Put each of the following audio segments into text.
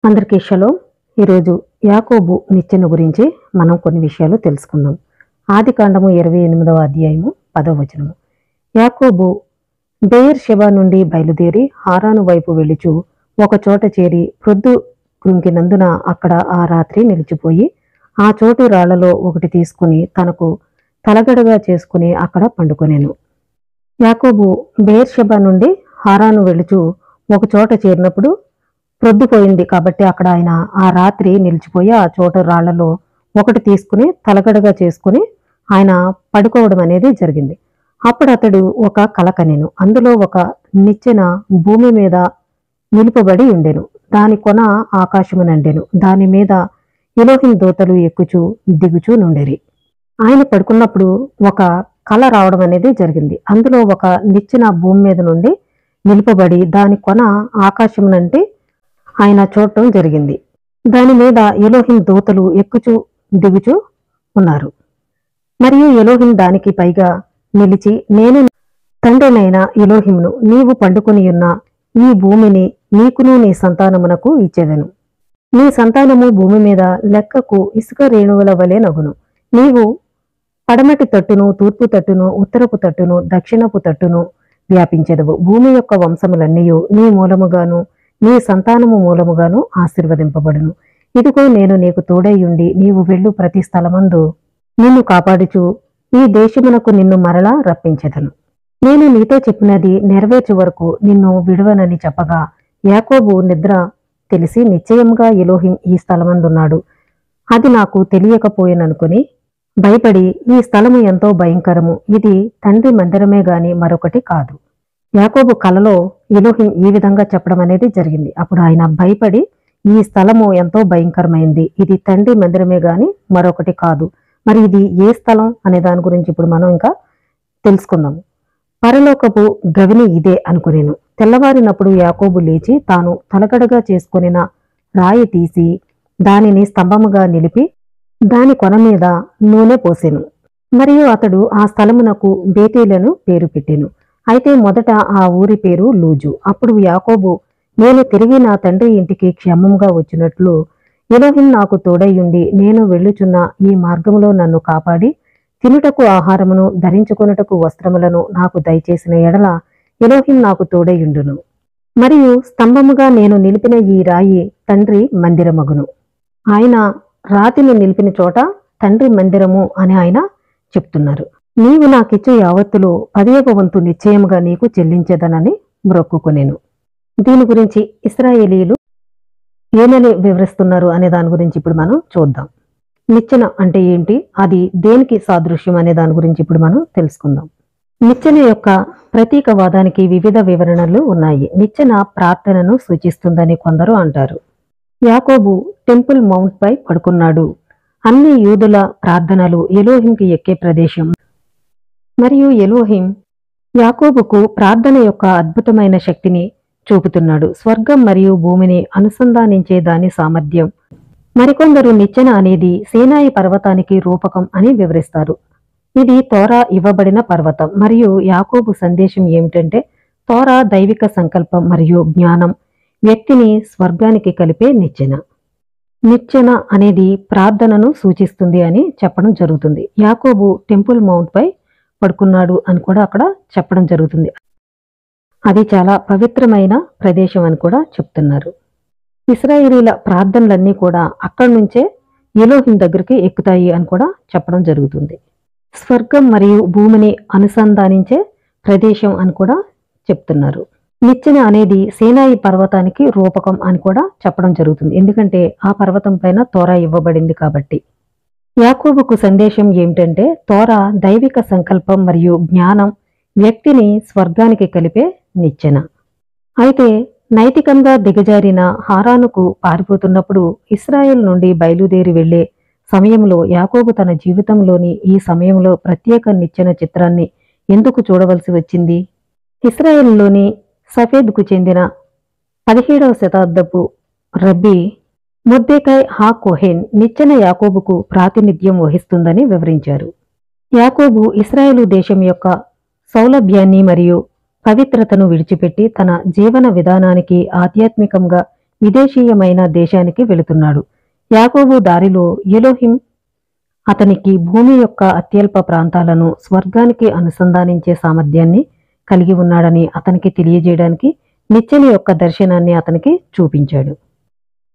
అందరికీ షలోం. ఈరోజు యాకోబు నిచ్చెన గురించి మనం కొన్ని విషయాలు తెలుసుకుందాం. ఆదికాండము 28వ అధ్యాయము 10వ వచనము. యాకోబు బెయేర్ షెబా నుండి బయలుదేరి హారాను వైపు వెళ్ళుచు ఒక చోట చేరి ప్రొద్దు కృంకినందున అక్కడ ఆ రాత్రి నిలిచిపోయి ఆ చోటు రాళ్లలో ఒకటి తీసుకుని తనకు తలగడగా చేసుకుని అక్కడ పండుకొనెను. యాకోబు బెయేర్ షెబా నుండి హారాను వెళ్ళుచు ఒక చోట చేరినప్పుడు ప్రొద్దుపోయింది కాబట్టి అక్కడ ఆయన ఆ రాత్రి నిలిచిపోయి ఆ చోట రాళ్లలో ఒకటి తీసుకుని తలగడగా చేసుకుని ఆయన పడుకోవడం అనేది జరిగింది. అప్పుడు అతడు ఒక కల కనెను. అందులో ఒక నిచ్చెన భూమి మీద నిలుపబడి ఉండెను. దాని కొన ఆకాశమునండెను. దాని మీద ఎలోహిం దూతలు ఎక్కుచూ దిగుచూ నుండెరి. ఆయన పడుకున్నప్పుడు ఒక కల రావడం అనేది జరిగింది. అందులో ఒక నిచ్చెన భూమి మీద నుండి నిలుపబడి దాని కొన ఆకాశమునంటే ఆయన చూడటం జరిగింది. దాని మీద ఎలోహిం దూతలు ఎక్కుచూ దిగుచూ ఉన్నారు. మరియు ఎలోహిం దానికి పైగా నిలిచి, నేను తండ్రినైన ఎలోహింను, నీవు పండుకొని ఉన్న ఈ భూమిని నీకును నీ సంతానమునకు ఇచ్చేదను. నీ సంతానము భూమి మీద లెక్కకు ఇసుక రేణువుల వలె నగును. నీవు పడమటి తట్టును, తూర్పు తట్టును, ఉత్తరపు తట్టును, దక్షిణపు తట్టును వ్యాపించెదవు. భూమి యొక్క వంశములన్నీయు నీ మూలముగాను నీ సంతానము మూలముగాను ఆశీర్వదింపబడును. ఇదిగో నేను నీకు తోడైయుండి నీవు వెళ్ళు ప్రతి స్థలమందు నిన్ను కాపాడుచు ఈ దేశమునకు నిన్ను మరలా రప్పించెదను. నేను నీతో చెప్పినది నెరవేర్చు వరకు నిన్ను విడువనని చెప్పగా యాకోబు నిద్ర తెలిసి నిశ్చయముగా ఎలోహిం ఈ స్థలమందున్నాడు, అది నాకు తెలియకపోయేననుకుని భయపడి, ఈ స్థలము ఎంతో భయంకరము, ఇది తండ్రి మందిరమే గాని మరొకటి కాదు. యాకోబు కలలో ఎలోహిం ఈ విధంగా చెప్పడం అనేది జరిగింది. అప్పుడు ఆయన భయపడి, ఈ స్థలము ఎంతో భయంకరమైంది, ఇది తండ్రి మందిరమే గాని మరొకటి కాదు. మరి ఇది ఏ స్థలం అనే దాని గురించి ఇప్పుడు మనం ఇంకా తెలుసుకుందాము. పరలోకపు గవిని ఇదే అనుకునేను. తెల్లవారినప్పుడు యాకోబు లేచి తాను తలగడగా చేసుకొనిన రాయి తీసి దానిని స్తంభముగా నిలిపి దాని కొన మీద నూనె పోసెను. మరియు అతడు ఆ స్థలమునకు బేతేలను పేరు పెట్టెను. అయితే మొదట ఆ ఊరి పేరు లూజు. అప్పుడు యాకోబు, నేను తిరిగి నా తండ్రి ఇంటికి క్షేమంగా వచ్చినట్లు ఎలోహిం నాకు తోడైయుండి నేను వెళ్ళుచున్న ఈ మార్గములో నన్ను కాపాడి తినుటకు ఆహారమును ధరించుకొనుటకు వస్త్రములను నాకు దయచేసిన ఎడల ఎలోహిం నాకు తోడైయుండును. మరియు స్తంభముగా నేను నిలిపిన ఈ రాయి తండ్రి మందిరమగును. ఆయన రాతిని నిలిపిన చోట తండ్రి మందిరము అని ఆయన చెప్తున్నారు. నీవు నాకిచ్చు యావత్తులో 10వ వంతు నిశ్చయముగా నీకు చెల్లించేదనని మ్రొక్కుకొనెను. దీని గురించి ఇశ్రాయేలీయులు ఏమని వివరిస్తున్నారు అనే దాని గురించి ఇప్పుడు మనం చూద్దాం. నిచ్చెన అంటే ఏంటి, అది దేనికి సాదృశ్యం అనే దాని గురించి ఇప్పుడు మనం తెలుసుకుందాం. నిచ్చెన యొక్క ప్రతీకవాదానికి వివిధ వివరణలు ఉన్నాయి. నిచ్చెన ప్రార్థనను సూచిస్తుందని కొందరు అంటారు. యాకోబు టెంపుల్ మౌంట్ పై పడుకున్నాడు. అన్ని యూదుల ప్రార్థనలు ఎలోహింకి ఎక్కే ప్రదేశం. మరియు ఎలోహిం యాకోబుకు ప్రార్థన యొక్క అద్భుతమైన శక్తిని చూపుతున్నాడు. స్వర్గం మరియు భూమిని అనుసంధానించే దాని సామర్థ్యం. మరికొందరు నిచ్చెన అనేది సీనాయి పర్వతానికి రూపకం అని వివరిస్తారు. ఇది తోరా ఇవ్వబడిన పర్వతం. మరియు యాకోబు సందేశం ఏమిటంటే, తోరా దైవిక సంకల్పం మరియు జ్ఞానం వ్యక్తిని స్వర్గానికి కలిపే నిచ్చెన. నిచ్చెన అనేది ప్రార్థనను సూచిస్తుంది అని చెప్పడం జరుగుతుంది. యాకోబు టెంపుల్ మౌంట్ పై పడుకున్నాడు అని కూడా అక్కడ చెప్పడం జరుగుతుంది. అది చాలా పవిత్రమైన ప్రదేశం అని కూడా చెప్తున్నారు. ఇశ్రాయేలీల ప్రార్థనలన్నీ కూడా అక్కడి నుంచే ఎలోహిం దగ్గరికి ఎక్కుతాయి అని కూడా చెప్పడం జరుగుతుంది. స్వర్గం మరియు భూమిని అనుసంధానించే ప్రదేశం అని కూడా చెప్తున్నారు. నిచ్చెన అనేది సీనాయి పర్వతానికి రూపకం అని కూడా చెప్పడం జరుగుతుంది. ఎందుకంటే ఆ పర్వతం పైన తోరా ఇవ్వబడింది కాబట్టి. యాకోబుకు సందేశం ఏమిటంటే, తోరా దైవిక సంకల్పం మరియు జ్ఞానం వ్యక్తిని స్వర్గానికి కలిపే నిచ్చెన. అయితే నైతికంగా దిగజారిన హారానుకు పారిపోతున్నప్పుడు ఇశ్రాయేల్ నుండి బయలుదేరి వెళ్లే సమయంలో యాకోబు తన జీవితంలోని ఈ సమయంలో ప్రత్యేక నిచ్చెన చిత్రాన్ని ఎందుకు చూడవలసి వచ్చింది? ఇశ్రాయేల్లోని సఫేద్కు చెందిన 17వ శతాబ్దపు రబ్బీ మొర్దెకై హా కోహెన్ నిచ్చెన యాకోబుకు ప్రాతినిధ్యం వహిస్తుందని వివరించారు. యాకోబు ఇశ్రాయేలు దేశం యొక్క సౌలభ్యాన్ని మరియు పవిత్రతను విడిచిపెట్టి తన జీవన విధానానికి ఆధ్యాత్మికంగా విదేశీయమైన దేశానికి వెళుతున్నాడు. యాకోబు దారిలో ఎలోహిం అతనికి భూమి యొక్క అత్యల్ప ప్రాంతాలను స్వర్గానికి అనుసంధానించే సామర్థ్యాన్ని కలిగి ఉన్నాడని అతనికి తెలియజేయడానికి నిచ్చెన యొక్క దర్శనాన్ని అతనికి చూపించాడు.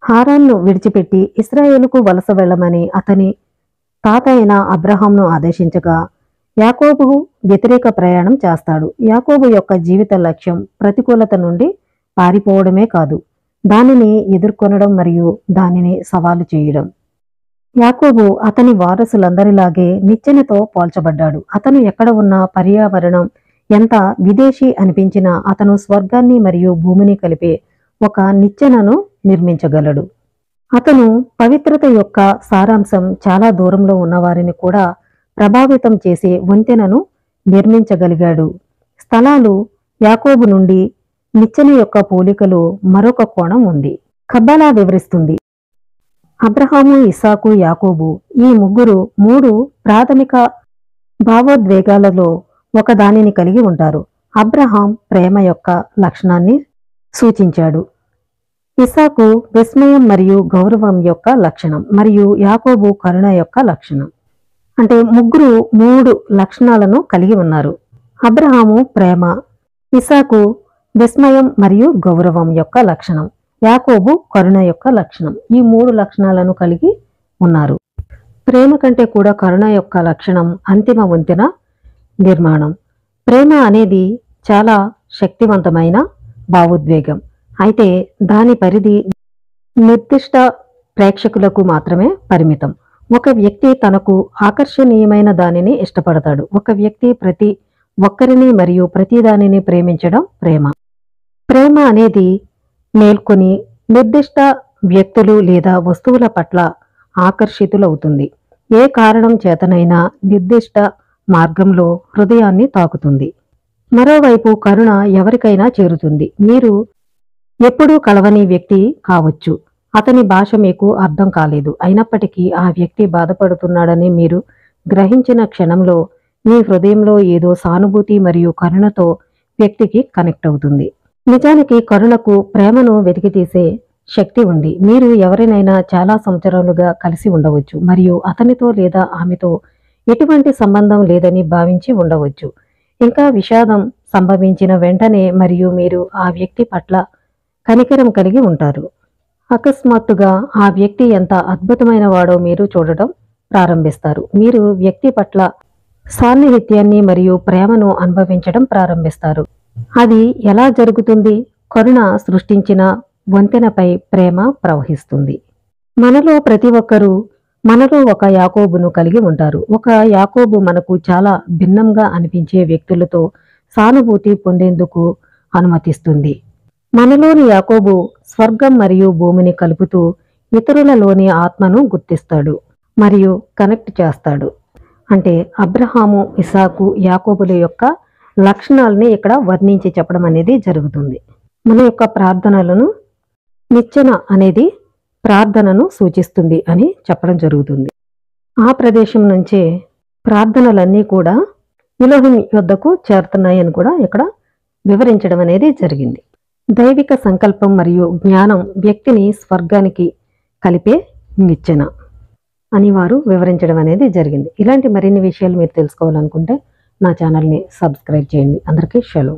హారాన్ను విడిచిపెట్టి ఇశ్రాయేలుకు వలస వెళ్ళమని అతని తాత అయిన అబ్రహాంను ఆదేశించగా యాకోబు వ్యతిరేక ప్రయాణం చేస్తాడు. యాకోబు యొక్క జీవిత లక్ష్యం ప్రతికూలత నుండి పారిపోవడమే కాదు, దానిని ఎదుర్కొనడం మరియు దానిని సవాలు చేయడం. యాకోబు అతని వారసులందరిలాగే నిచ్చెనతో పోల్చబడ్డాడు. అతను ఎక్కడ ఉన్న పర్యావరణం ఎంత విదేశీ అనిపించినా అతను స్వర్గాన్ని మరియు భూమిని కలిపే ఒక నిచ్చెనను నిర్మించగలడు. అతను పవిత్రత యొక్క సారాంశం చాలా దూరంలో ఉన్నవారిని కూడా ప్రభావితం చేసే వంతెనను నిర్మించగలిగాడు. స్థలాలు యాకోబు నుండి నిచ్చెన యొక్క పోలికలో మరొక కోణం ఉంది. కబ్బాలా వివరిస్తుంది, అబ్రహాము, ఇస్సాకు, యాకోబు ఈ ముగ్గురు 3 ప్రాథమిక భావోద్వేగాలలో ఒక దానిని కలిగి ఉంటారు. అబ్రహాం ప్రేమ యొక్క లక్షణాన్ని సూచించాడు, ఇస్సాకు విస్మయం మరియు గౌరవం యొక్క లక్షణం, మరియు యాకోబు కరుణ యొక్క లక్షణం. అంటే ముగ్గురు 3 లక్షణాలను కలిగి ఉన్నారు. అబ్రహాము ప్రేమ, ఇస్సాకు విస్మయం మరియు గౌరవం యొక్క లక్షణం, యాకోబు కరుణ యొక్క లక్షణం. ఈ 3 లక్షణాలను కలిగి ఉన్నారు. ప్రేమ కంటే కూడా కరుణ యొక్క లక్షణం అంతిమ వంతెన నిర్మాణం. ప్రేమ అనేది చాలా శక్తివంతమైన భావోద్వేగం, అయితే దాని పరిధి నిర్దిష్ట ప్రేక్షకులకు మాత్రమే పరిమితం. ఒక వ్యక్తి తనకు ఆకర్షణీయమైన దానిని ఇష్టపడతాడు. ఒక వ్యక్తి ప్రతి ఒక్కరిని మరియు ప్రతి దానిని ప్రేమించడం ప్రేమ. ప్రేమ అనేది మేల్కొని నిర్దిష్ట వ్యక్తులు లేదా వస్తువుల పట్ల ఆకర్షితులవుతుంది. ఏ కారణం చేతనైనా నిర్దిష్ట మార్గంలో హృదయాన్ని తాకుతుంది. మరోవైపు కరుణ ఎవరికైనా చేరుతుంది. మీరు ఎప్పుడూ కలవని వ్యక్తి కావచ్చు, అతని భాష మీకు అర్థం కాలేదు, అయినప్పటికీ ఆ వ్యక్తి బాధపడుతున్నాడని మీరు గ్రహించిన క్షణంలో మీ హృదయంలో ఏదో సానుభూతి మరియు కరుణతో వ్యక్తికి కనెక్ట్ అవుతుంది. నిజానికి కరుణకు ప్రేమను వెతికితీసే శక్తి ఉంది. మీరు ఎవరినైనా చాలా సంవత్సరాలుగా కలిసి ఉండవచ్చు మరియు అతనితో లేదా ఆమెతో ఎటువంటి సంబంధం లేదని భావించి ఉండవచ్చు. ఇంకా విషాదం సంభవించిన వెంటనే మరియు మీరు ఆ వ్యక్తి పట్ల కనికరం కలిగి ఉంటారు. అకస్మాత్తుగా ఆ వ్యక్తి ఎంత అద్భుతమైన వాడో మీరు చూడటం ప్రారంభిస్తారు. మీరు వ్యక్తి పట్ల సాన్నిహిత్యాన్ని మరియు ప్రేమను అనుభవించడం ప్రారంభిస్తారు. అది ఎలా జరుగుతుంది? కరుణ సృష్టించిన వంతెనపై ప్రేమ ప్రవహిస్తుంది. మనలో ప్రతి ఒక్కరూ మనలో ఒక యాకోబును కలిగి ఉంటారు. ఒక యాకోబు మనకు చాలా భిన్నంగా అనిపించే వ్యక్తులతో సానుభూతి పొందేందుకు అనుమతిస్తుంది. మనలోని యాకోబు స్వర్గం మరియు భూమిని కలుపుతూ ఇతరులలోని ఆత్మను గుర్తిస్తాడు మరియు కనెక్ట్ చేస్తాడు. అంటే అబ్రహాము, ఇస్సాకు, యాకోబుల యొక్క లక్షణాలని ఇక్కడ వర్ణించి చెప్పడం అనేది జరుగుతుంది. మన యొక్క ప్రార్థనలను నిచ్చెన అనేది ప్రార్థనను సూచిస్తుంది అని చెప్పడం జరుగుతుంది. ఆ ప్రదేశం నుంచే ప్రార్థనలన్నీ కూడా ఎలోహిం యొద్దకు చేరుతున్నాయని కూడా ఇక్కడ వివరించడం అనేది జరిగింది. దైవిక సంకల్పం మరియు జ్ఞానం వ్యక్తిని స్వర్గానికి కలిపే నిచ్చెన అని వారు వివరించడం అనేది జరిగింది. ఇలాంటి మరిన్ని విషయాలు మీరు తెలుసుకోవాలనుకుంటే నా ఛానల్ని సబ్స్క్రైబ్ చేయండి. అందరికీ షలో.